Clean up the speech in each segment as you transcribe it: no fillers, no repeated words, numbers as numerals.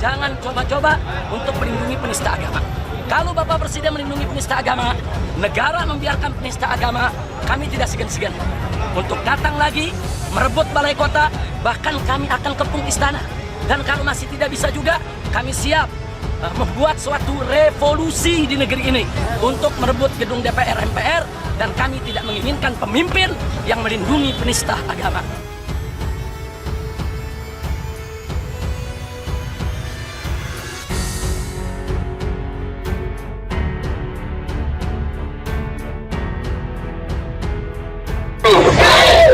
jangan coba-coba untuk melindungi penista agama. Kalau Bapak Presiden melindungi penista agama, negara membiarkan penista agama, kami tidak segan-segan untuk datang lagi, merebut balai kota, bahkan kami akan kepung istana. Dan kalau masih tidak bisa juga, kami siap membuat suatu revolusi di negeri ini untuk merebut gedung DPR MPR, dan kami tidak menginginkan pemimpin yang melindungi penista agama.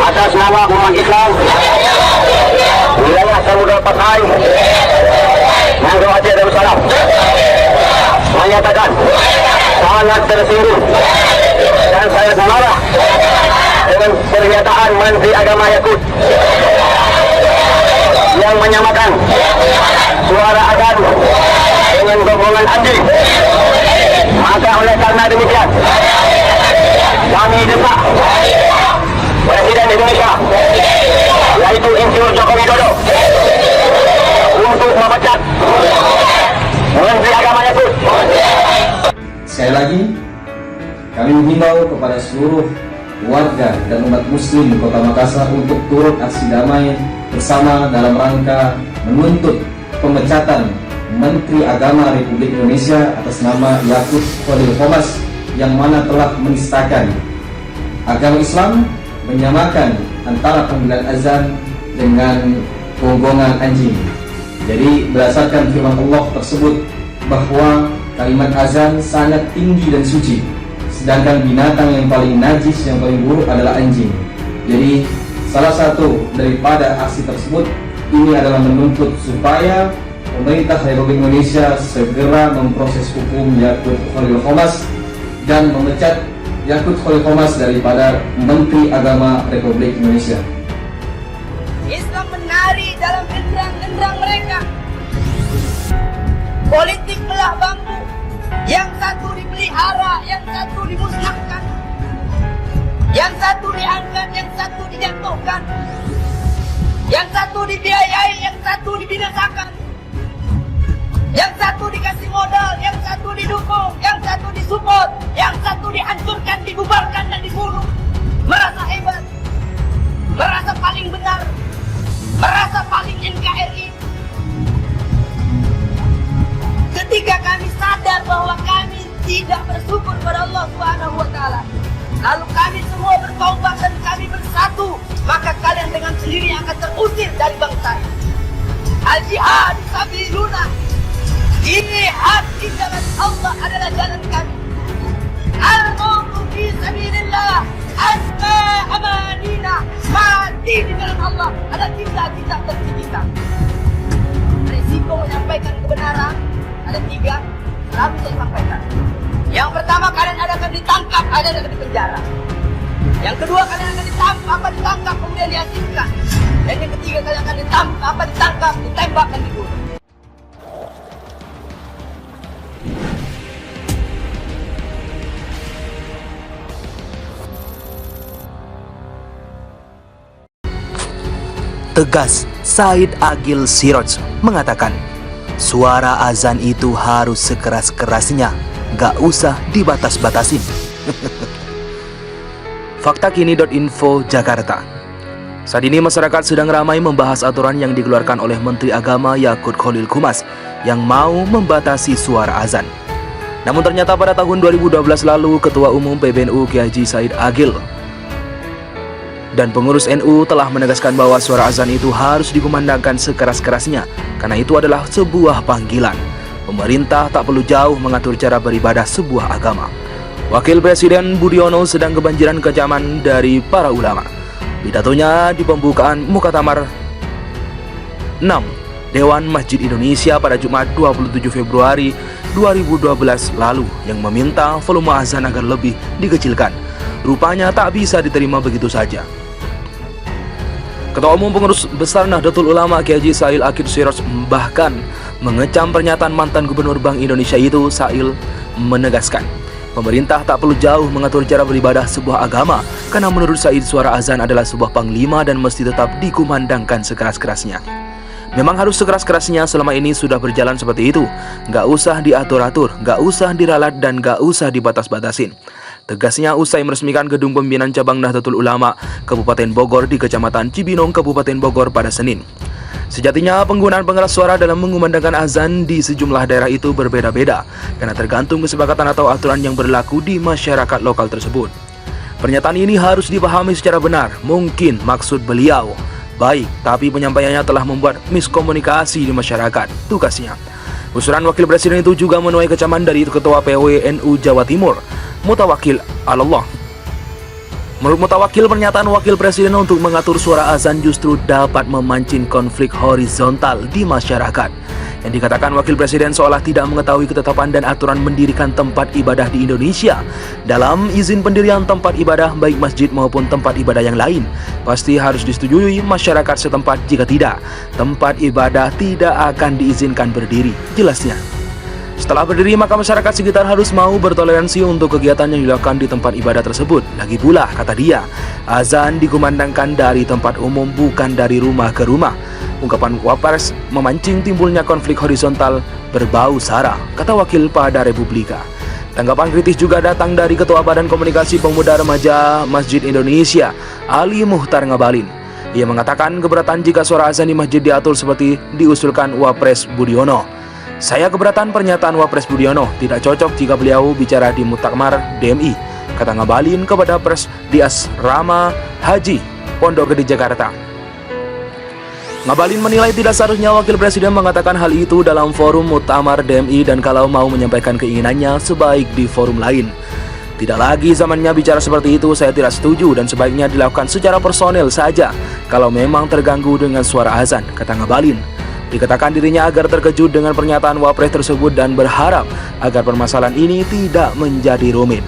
Atas nama umat Islam wilayah Samudra Pasai, Manado Aceh Darussalam, menyatakan sangat tersinggung dan sangat marah dengan pernyataan Menteri Agama Yakut yang menyamakan suara azan dengan gongongan anjing. Maka oleh karena demikian, kami desak Presiden Indonesia, yaitu Insinyur Joko Widodo, untuk memecat Menteri Agama Yakut. Sekali lagi, kami menghimbau kepada seluruh warga dan umat muslim Kota Makassar untuk turut aksi damai bersama dalam rangka menuntut pemecatan Menteri Agama Republik Indonesia atas nama Yakut Khalil Qomas yang mana telah menistakan agama Islam, menyamakan antara panggilan azan dengan gonggongan anjing. Jadi berdasarkan firman Allah tersebut bahwa kalimat azan sangat tinggi dan suci, sedangkan binatang yang paling najis, yang paling buruk adalah anjing. Jadi salah satu daripada aksi tersebut ini adalah menuntut supaya pemerintah Republik Indonesia segera memproses hukum Yakut Khalil Qomas dan memecat Yakut Khalil Qomas daripada Menteri Agama Republik Indonesia. Islam menari dalam genderang-genderang mereka. Politik belah bambu, yang satu dipelihara, yang satu dimusnahkan, yang satu diangkat, yang satu dijatuhkan, yang satu dibiayai, yang satu dibinasakan, yang satu dikasih modal, yang satu didukung, yang satu disupport, yang satu dihancurkan, dibubarkan dan dibunuh. Merasa hebat, merasa paling benar, merasa paling NKRI. Ketika kami sadar bahwa kami tidak bersyukur pada Allah Subhanahu wa Ta'ala, lalu kami semua bertaubat dan kami bersatu, maka kalian dengan sendiri akan terusir dari bangsa. Al-jihad sabiluna, jihad di jalan Allah adalah jalan kami. Al-mautu fi sabilillah, asma amanina, mati di jalan Allah adalah cita-cita tertinggi kita. Risiko menyampaikan kebenaran ada 3, selalu saya sampaikan. Yang pertama, kalian akan ditangkap, kalian akan dipenjara. Yang kedua, kalian akan ditangkap kemudian diasingkan. Dan yang ketiga, kalian akan ditangkap, ditembak dan dibunuh. Tegas, Said Agil Siroj mengatakan, suara azan itu harus sekeras-kerasnya, gak usah dibatas-batasin. Faktakini.info Jakarta. Saat ini masyarakat sedang ramai membahas aturan yang dikeluarkan oleh Menteri Agama Yakut Khalil Qomas yang mau membatasi suara azan. Namun ternyata pada tahun 2012 lalu, Ketua Umum PBNU Kiai Haji Said Agil dan pengurus NU telah menegaskan bahwa suara azan itu harus dikumandangkan sekeras-kerasnya, karena itu adalah sebuah panggilan. Pemerintah tak perlu jauh mengatur cara beribadah sebuah agama. Wakil Presiden Budiono sedang kebanjiran kecaman dari para ulama. Pidatonya di pembukaan Muktamar 6 Dewan Masjid Indonesia pada Jumat 27 Februari 2012 lalu yang meminta volume azan agar lebih dikecilkan, rupanya tak bisa diterima begitu saja. Ketua Umum Pengurus Besar Nahdlatul Ulama Kiai Haji Said Agil Siroj bahkan mengecam pernyataan mantan Gubernur Bank Indonesia itu. Said menegaskan, pemerintah tak perlu jauh mengatur cara beribadah sebuah agama, karena menurut Said suara azan adalah sebuah panglima dan mesti tetap dikumandangkan sekeras-kerasnya. Memang harus sekeras-kerasnya selama ini sudah berjalan seperti itu. Nggak usah diatur-atur, nggak usah diralat, dan nggak usah dibatas-batasin. Tegasnya usai meresmikan gedung pimpinan cabang Nahdlatul Ulama Kabupaten Bogor di Kecamatan Cibinong, Kabupaten Bogor pada Senin. Sejatinya penggunaan pengeras suara dalam mengumandangkan azan di sejumlah daerah itu berbeda-beda karena tergantung kesepakatan atau aturan yang berlaku di masyarakat lokal tersebut. Pernyataan ini harus dipahami secara benar. Mungkin maksud beliau baik, tapi penyampaiannya telah membuat miskomunikasi di masyarakat. Tugasnya. Usulan Wakil Presiden itu juga menuai kecaman dari Ketua PWNU Jawa Timur, Mutawakil Allah. Menurut Mutawakil, pernyataan Wakil Presiden untuk mengatur suara azan justru dapat memancing konflik horizontal di masyarakat. Yang dikatakan Wakil Presiden seolah tidak mengetahui ketetapan dan aturan mendirikan tempat ibadah di Indonesia. Dalam izin pendirian tempat ibadah, baik masjid maupun tempat ibadah yang lain, pasti harus disetujui masyarakat setempat. Jika tidak, tempat ibadah tidak akan diizinkan berdiri, jelasnya. Setelah berdiri, maka masyarakat sekitar harus mau bertoleransi untuk kegiatan yang dilakukan di tempat ibadah tersebut. Lagi pula, kata dia, azan dikumandangkan dari tempat umum, bukan dari rumah ke rumah. Ungkapan Wapres memancing timbulnya konflik horizontal berbau sara, kata Wakil pada Republika. Tanggapan kritis juga datang dari Ketua Badan Komunikasi Pemuda Remaja Masjid Indonesia, Ali Muhtar Ngabalin. Ia mengatakan keberatan jika suara azan di masjid diatur seperti diusulkan Wapres Budiono. Saya keberatan pernyataan Wapres Budiono, tidak cocok jika beliau bicara di Muktamar DMI, kata Ngabalin kepada pers di Asrama Haji Pondok Gede, Jakarta. Ngabalin menilai tidak seharusnya Wakil Presiden mengatakan hal itu dalam forum Muktamar DMI, dan kalau mau menyampaikan keinginannya sebaik di forum lain. Tidak lagi zamannya bicara seperti itu, saya tidak setuju dan sebaiknya dilakukan secara personel saja kalau memang terganggu dengan suara azan, kata Ngabalin. Dikatakan dirinya agar terkejut dengan pernyataan Wapres tersebut dan berharap agar permasalahan ini tidak menjadi rumit.